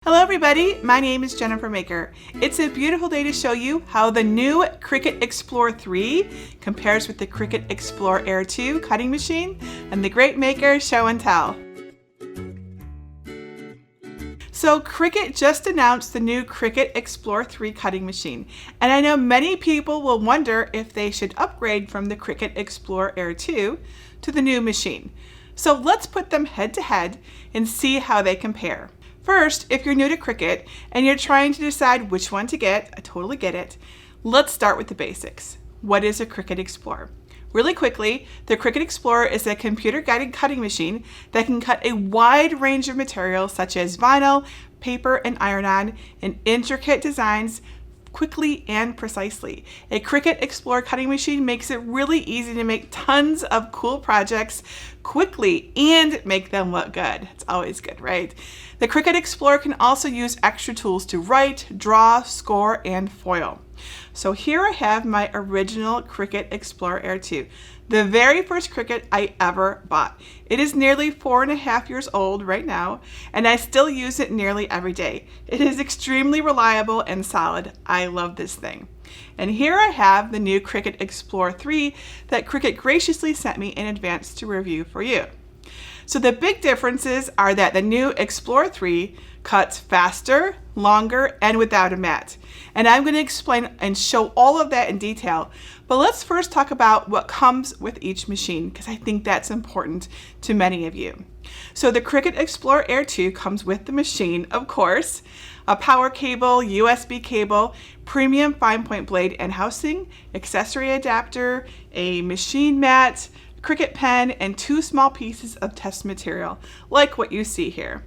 Hello everybody, my name is Jennifer Maker. It's a beautiful day to show you how the new Cricut Explore 3 compares with the Cricut Explore Air 2 cutting machine and the Great Maker Show and Tell. So Cricut just announced the new Cricut Explore 3 cutting machine, and I know many people will wonder if they should upgrade from the Cricut Explore Air 2 to the new machine. So let's put them head to head and see how they compare. First, if you're new to Cricut and you're trying to decide which one to get, I totally get it. Let's start with the basics. What is a Cricut Explore? Really quickly, the Cricut Explorer is a computer-guided cutting machine that can cut a wide range of materials such as vinyl, paper, and iron-on in intricate designs quickly and precisely. A Cricut Explore cutting machine makes it really easy to make tons of cool projects quickly and make them look good. It's always good, right? The Cricut Explorer can also use extra tools to write, draw, score, and foil. So here I have my original Cricut Explore Air 2, the very first Cricut I ever bought. It is nearly 4.5 years old right now, and I still use it nearly every day. It is extremely reliable and solid. I love this thing. And here I have the new Cricut Explore 3 that Cricut graciously sent me in advance to review for you. So the big differences are that the new Explore 3 cuts faster, longer, and without a mat. And I'm going to explain and show all of that in detail. But let's first talk about what comes with each machine, because I think that's important to many of you. So the Cricut Explore Air 2 comes with the machine, of course, a power cable, USB cable, premium fine point blade and housing, accessory adapter, a machine mat, Cricut pen, and 2 small pieces of test material, like what you see here.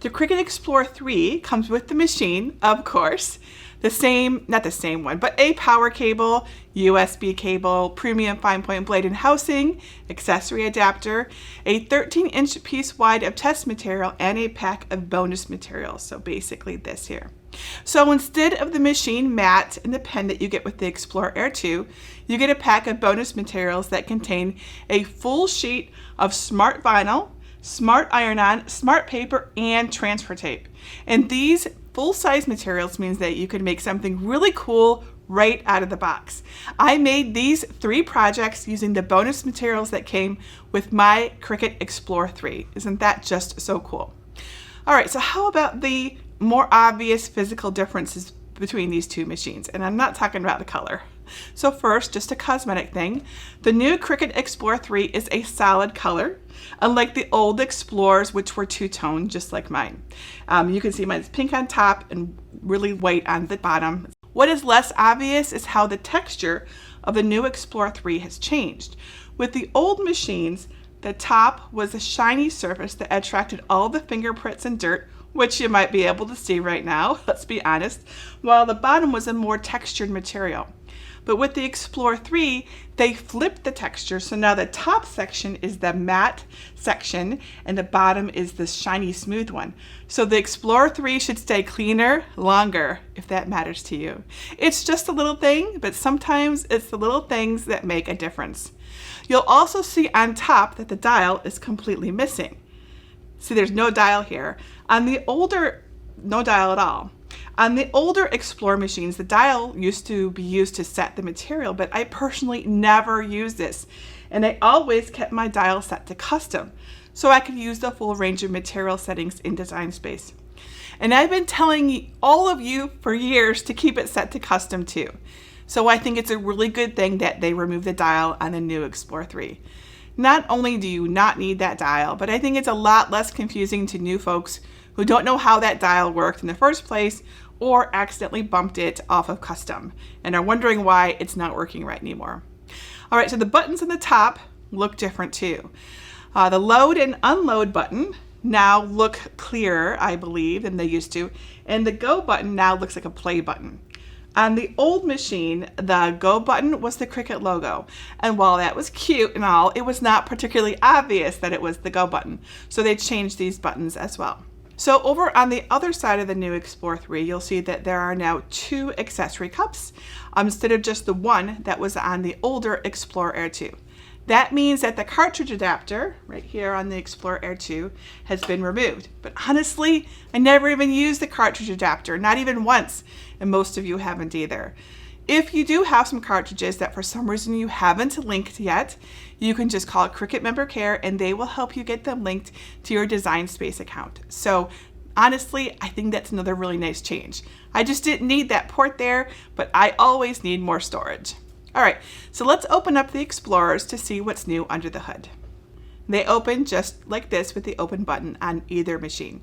The Cricut Explore 3 comes with the machine, of course, not the same one, but a power cable, USB cable, premium fine point blade and housing, accessory adapter, a 13-inch piece wide of test material, and a pack of bonus materials. So basically this here. So instead of the machine mat and the pen that you get with the Explore Air 2, you get a pack of bonus materials that contain a full sheet of smart vinyl, smart iron-on, smart paper, and transfer tape. And these full-size materials means that you can make something really cool right out of the box. I made these 3 projects using the bonus materials that came with my Cricut Explore 3. Isn't that just so cool? All right, so how about the more obvious physical differences between these 2 machines? And I'm not talking about the color. So first, just a cosmetic thing. The new Cricut Explore 3 is a solid color, unlike the old Explorers, which were two-tone, just like mine. You can see mine's pink on top and really white on the bottom. What is less obvious is how the texture of the new Explore 3 has changed. With the old machines, the top was a shiny surface that attracted all the fingerprints and dirt, which you might be able to see right now, let's be honest, while the bottom was a more textured material. But with the Explore 3, they flipped the texture, so now the top section is the matte section and the bottom is the shiny smooth one. So the Explore 3 should stay cleaner longer, if that matters to you. It's just a little thing, but sometimes it's the little things that make a difference. You'll also see on top that the dial is completely missing. See, there's no dial here. On the older, no dial at all. On the older Explore machines, the dial used to be used to set the material, but I personally never used this. And I always kept my dial set to custom, so I could use the full range of material settings in Design Space. And I've been telling all of you for years to keep it set to custom too. So I think it's a really good thing that they removed the dial on the new Explore 3. Not only do you not need that dial, but I think it's a lot less confusing to new folks who don't know how that dial worked in the first place or accidentally bumped it off of custom and are wondering why it's not working right anymore. All right, so the buttons on the top look different too. The load and unload button now look clearer, I believe, than they used to, and the go button now looks like a play button. On the old machine, the go button was the Cricut logo, and while that was cute and all, it was not particularly obvious that it was the go button, so they changed these buttons as well. So over on the other side of the new Explore 3, you'll see that there are now 2 accessory cups instead of just the one that was on the older Explore Air 2. That means that the cartridge adapter, right here on the Explore Air 2, has been removed. But honestly, I never even used the cartridge adapter, not even once, and most of you haven't either. If you do have some cartridges that for some reason you haven't linked yet, you can just call Cricut Member Care and they will help you get them linked to your Design Space account. So honestly, I think that's another really nice change. I just didn't need that port there, but I always need more storage. All right, so let's open up the Explorers to see what's new under the hood. They open just like this with the open button on either machine.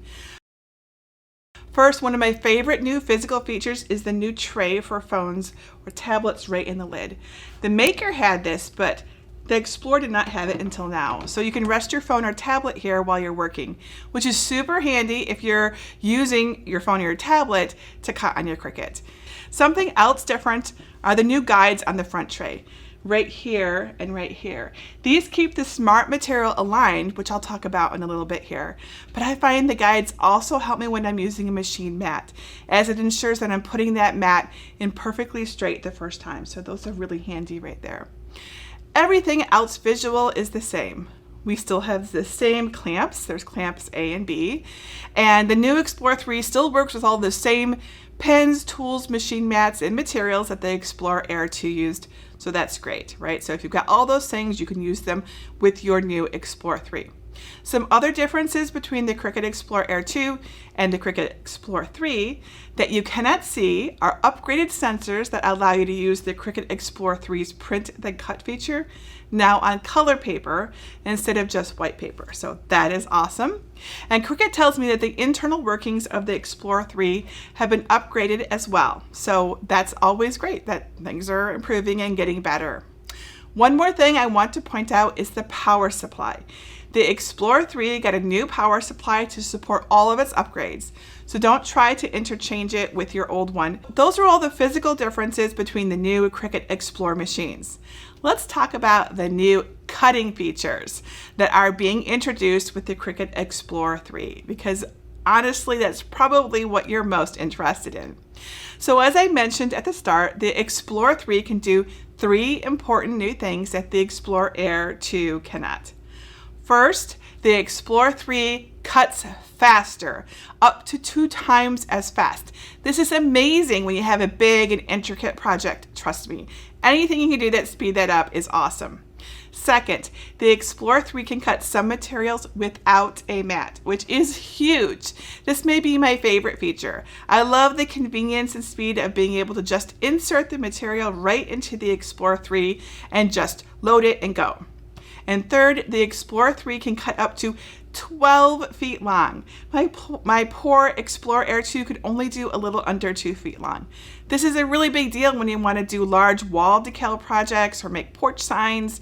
First, one of my favorite new physical features is the new tray for phones or tablets right in the lid. The Maker had this, but the Explorer did not have it until now. So you can rest your phone or tablet here while you're working, which is super handy if you're using your phone or your tablet to cut on your Cricut. Something else different are the new guides on the front tray, right here and right here. These keep the smart material aligned, which I'll talk about in a little bit here. But I find the guides also help me when I'm using a machine mat, as it ensures that I'm putting that mat in perfectly straight the first time. So those are really handy right there. Everything else visual is the same. We still have the same clamps. There's clamps A and B. And the new Explore 3 still works with all the same pens, tools, machine mats, and materials that the Explore Air 2 used. So that's great, right? So if you've got all those things, you can use them with your new Explore 3. Some other differences between the Cricut Explore Air 2 and the Cricut Explore 3 that you cannot see are upgraded sensors that allow you to use the Cricut Explore 3's print then cut feature now on color paper instead of just white paper. So that is awesome. And Cricut tells me that the internal workings of the Explore 3 have been upgraded as well. So that's always great that things are improving and getting better. One more thing I want to point out is the power supply. The Explore 3 got a new power supply to support all of its upgrades, so don't try to interchange it with your old one. Those are all the physical differences between the new Cricut Explore machines. Let's talk about the new cutting features that are being introduced with the Cricut Explore 3, because honestly, that's probably what you're most interested in. So as I mentioned at the start, the Explore 3 can do 3 important new things that the Explore Air 2 cannot. First, the Explore 3 cuts faster, up to 2 times as fast. This is amazing when you have a big and intricate project, trust me. Anything you can do that speed that up is awesome. Second, the Explore 3 can cut some materials without a mat, which is huge. This may be my favorite feature. I love the convenience and speed of being able to just insert the material right into the Explore 3 and just load it and go. And third, the Explore 3 can cut up to 12 feet long. My poor Explore Air 2 could only do a little under 2 feet long. This is a really big deal when you want to do large wall decal projects or make porch signs,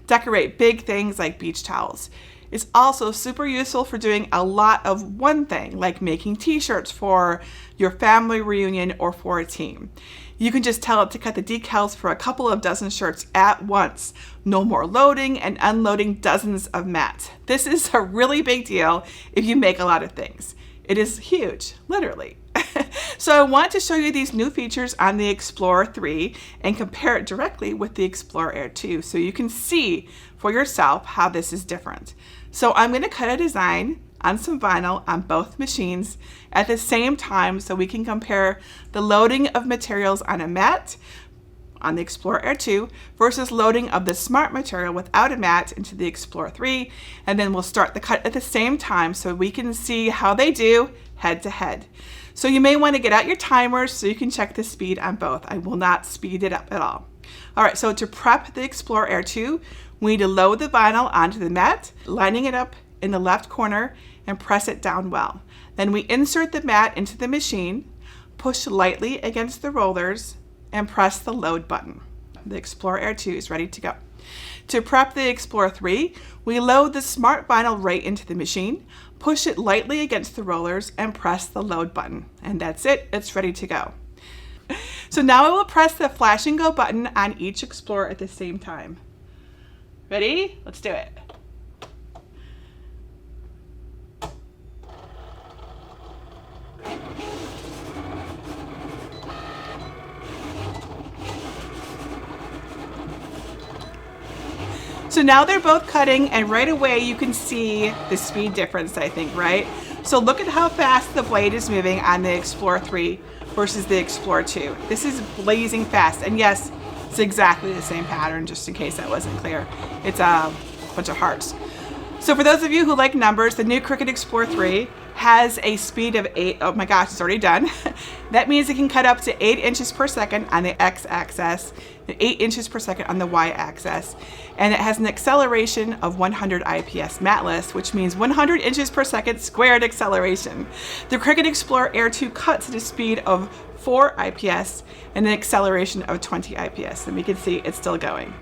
decorate big things like beach towels. It's also super useful for doing a lot of one thing, like making t-shirts for your family reunion or for a team. You can just tell it to cut the decals for a couple of dozen shirts at once. No more loading and unloading dozens of mats. This is a really big deal if you make a lot of things. It is huge, literally. So I want to show you these new features on the Explore 3 and compare it directly with the Explore Air 2 so you can see for yourself how this is different. So I'm going to cut a design on some vinyl on both machines at the same time so we can compare the loading of materials on a mat on the Explore Air 2 versus loading of the smart material without a mat into the Explore 3, and then we'll start the cut at the same time so we can see how they do head to head. So you may want to get out your timers so you can check the speed on both. I will not speed it up at all. All right, so to prep the Explore Air 2, we need to load the vinyl onto the mat, lining it up in the left corner and press it down well. Then we insert the mat into the machine, push lightly against the rollers, and press the load button. The Explore Air 2 is ready to go. To prep the Explore 3, we load the smart vinyl right into the machine, push it lightly against the rollers, and press the load button. And that's it, it's ready to go. So now I will press the flash and go button on each Explorer at the same time. Ready? Let's do it. So now they're both cutting, and right away you can see the speed difference, I think, right? So look at how fast the blade is moving on the Explore 3 versus the Explore 2. This is blazing fast, and yes, it's exactly the same pattern, just in case that wasn't clear. It's a bunch of hearts. So for those of you who like numbers, the new Cricut Explore 3 has a speed of 8, oh my gosh, it's already done. That means it can cut up to 8 inches per second on the x-axis, and 8 inches per second on the y-axis. And it has an acceleration of 100 IPS matless, which means 100 inches per second squared acceleration. The Cricut Explore Air 2 cuts at a speed of 4 IPS and an acceleration of 20 IPS. And we can see it's still going.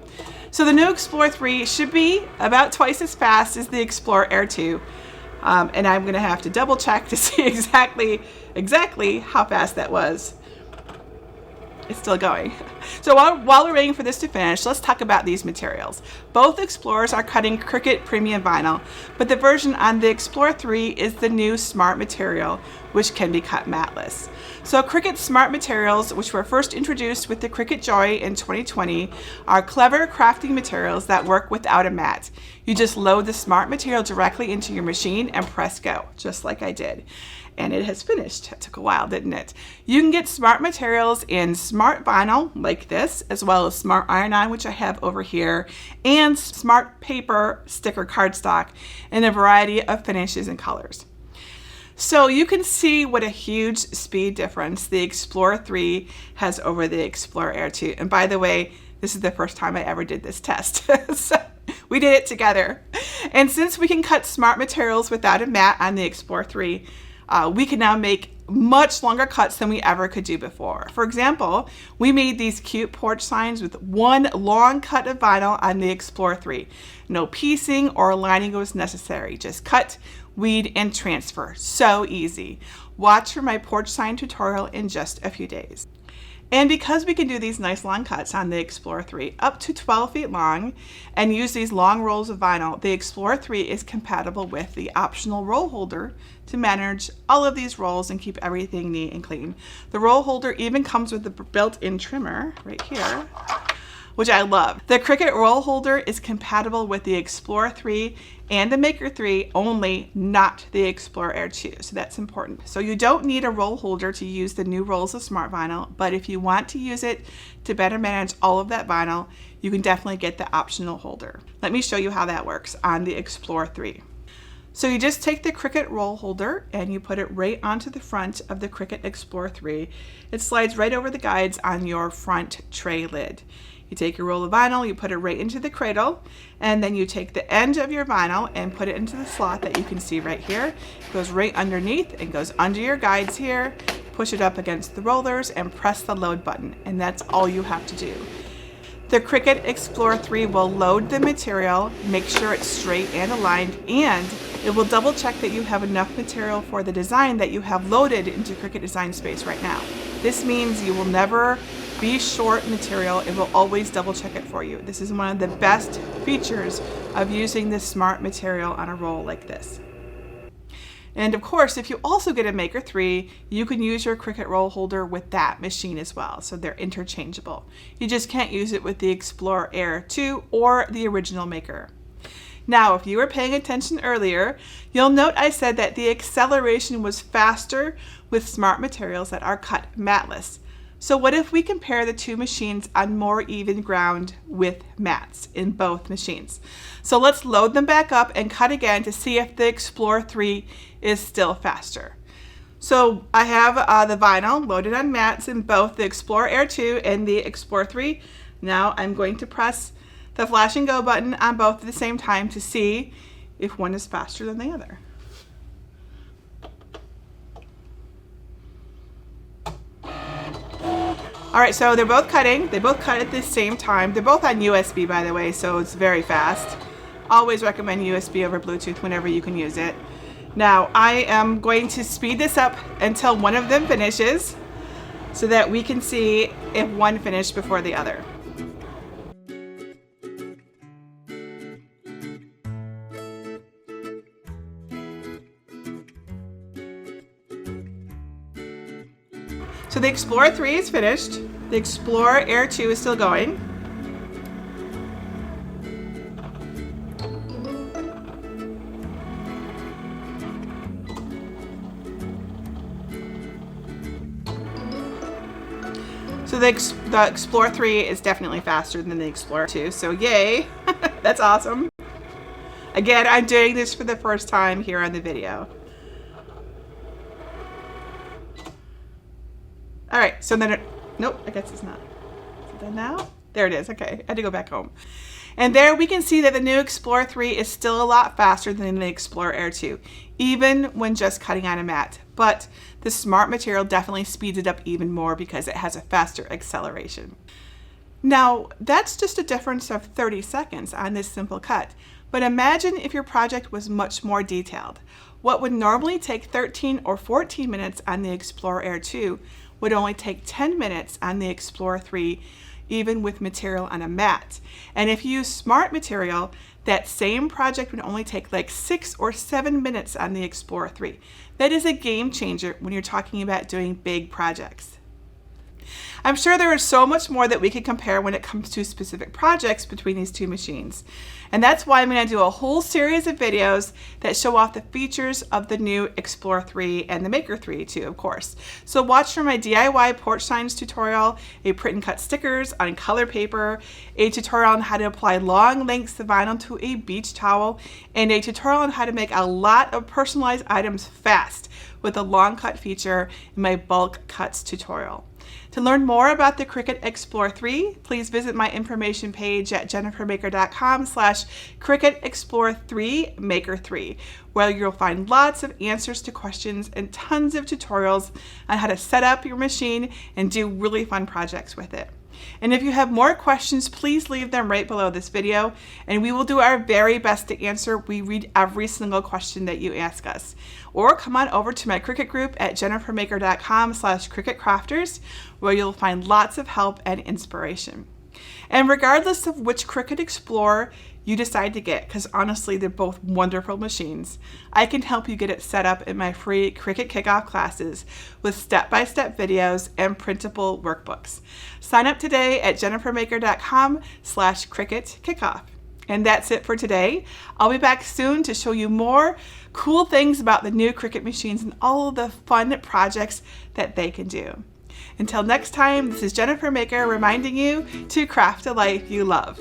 So the new Explore 3 should be about twice as fast as the Explore Air 2. And I'm gonna have to double check to see exactly how fast that was. It's still going. So while we're waiting for this to finish, let's talk about these materials. Both Explorers are cutting Cricut Premium Vinyl, but the version on the Explore 3 is the new Smart material, which can be cut matless. So Cricut Smart materials, which were first introduced with the Cricut Joy in 2020, are clever crafting materials that work without a mat. You just load the Smart material directly into your machine and press go, just like I did. And it has finished. It took a while, didn't it? You can get Smart materials in Smart Vinyl, like this, as well as Smart Iron-On, which I have over here, and Smart Paper Sticker Cardstock in a variety of finishes and colors. So you can see what a huge speed difference the Explore 3 has over the Explore Air 2. And by the way, this is the first time I ever did this test. So we did it together. And since we can cut Smart materials without a mat on the Explore 3, we can now make much longer cuts than we ever could do before. For example, we made these cute porch signs with one long cut of vinyl on the Explore 3. No piecing or lining was necessary. Just cut, weed, and transfer. So easy. Watch for my porch sign tutorial in just a few days. And because we can do these nice long cuts on the Explore 3 up to 12 feet long and use these long rolls of vinyl, the Explore 3 is compatible with the optional roll holder to manage all of these rolls and keep everything neat and clean. The roll holder even comes with a built-in trimmer right here, which I love. The Cricut roll holder is compatible with the Explore 3 and the Maker 3 only, not the Explore Air 2, so that's important. So you don't need a roll holder to use the new rolls of Smart Vinyl, but if you want to use it to better manage all of that vinyl, you can definitely get the optional holder. Let me show you how that works on the Explore 3. So you just take the Cricut roll holder and you put it right onto the front of the Cricut Explore 3. It slides right over the guides on your front tray lid. You take your roll of vinyl, you put it right into the cradle, and then you take the end of your vinyl and put it into the slot that you can see right here. It goes right underneath and goes under your guides here. Push it up against the rollers and press the load button, and that's all you have to do. The Cricut Explore 3 will load the material, make sure it's straight and aligned, and it will double check that you have enough material for the design that you have loaded into Cricut Design Space right now. This means you will never be short material. It will always double check it for you. This is one of the best features of using this Smart material on a roll like this. And of course, if you also get a Maker 3, you can use your Cricut roll holder with that machine as well. So they're interchangeable. You just can't use it with the Explore Air 2 or the original Maker. Now, if you were paying attention earlier, you'll note I said that the acceleration was faster with Smart materials that are cut matless. So what if we compare the two machines on more even ground with mats in both machines? So let's load them back up and cut again to see if the Explore 3 is still faster. So I have the vinyl loaded on mats in both the Explore Air 2 and the Explore 3. Now I'm going to press the flash and go button on both at the same time to see if one is faster than the other. All right, so they're both cutting. They both cut at the same time. They're both on USB, by the way, so it's very fast. Always recommend USB over Bluetooth whenever you can use it. Now, I am going to speed this up until one of them finishes so that we can see if one finished before the other. So the Explore 3 is finished. The Explore Air 2 is still going. So the Explore 3 is definitely faster than the Explore 2, so yay, that's awesome. Again, I'm doing this for the first time here on the video. All right, so then nope, I guess it's not. Is it done now? There it is, okay, I had to go back home. And there we can see that the new Explore 3 is still a lot faster than the Explore Air 2, even when just cutting on a mat. But the Smart material definitely speeds it up even more because it has a faster acceleration. Now, that's just a difference of 30 seconds on this simple cut. But imagine if your project was much more detailed. What would normally take 13 or 14 minutes on the Explore Air 2 would only take 10 minutes on the Explore 3, even with material on a mat. And if you use Smart material, that same project would only take like 6 or 7 minutes on the Explore 3. That is a game changer when you're talking about doing big projects. I'm sure there is so much more that we could compare when it comes to specific projects between these two machines. And that's why I'm going to do a whole series of videos that show off the features of the new Explore 3 and the Maker 3 too, of course. So watch for my DIY porch signs tutorial, a print and cut stickers on color paper, a tutorial on how to apply long lengths of vinyl to a beach towel, and a tutorial on how to make a lot of personalized items fast with a long cut feature in my bulk cuts tutorial. To learn more about the Cricut Explore 3, please visit my information page at jennifermaker.com/Cricut Explore 3 Maker 3, where you'll find lots of answers to questions and tons of tutorials on how to set up your machine and do really fun projects with it. And if you have more questions, please leave them right below this video, and we will do our very best to answer. We read every single question that you ask us. Or come on over to my Cricut group at jennifermaker.com/CricutCrafters, where you'll find lots of help and inspiration. And regardless of which Cricut Explorer you decide to get, because honestly they're both wonderful machines, I can help you get it set up in my free Cricut Kickoff classes with step-by-step videos and printable workbooks. Sign up today at jennifermaker.com/CricutKickoff. And that's it for today. I'll be back soon to show you more cool things about the new Cricut machines and all of the fun projects that they can do. Until next time, this is Jennifer Maker reminding you to craft a life you love.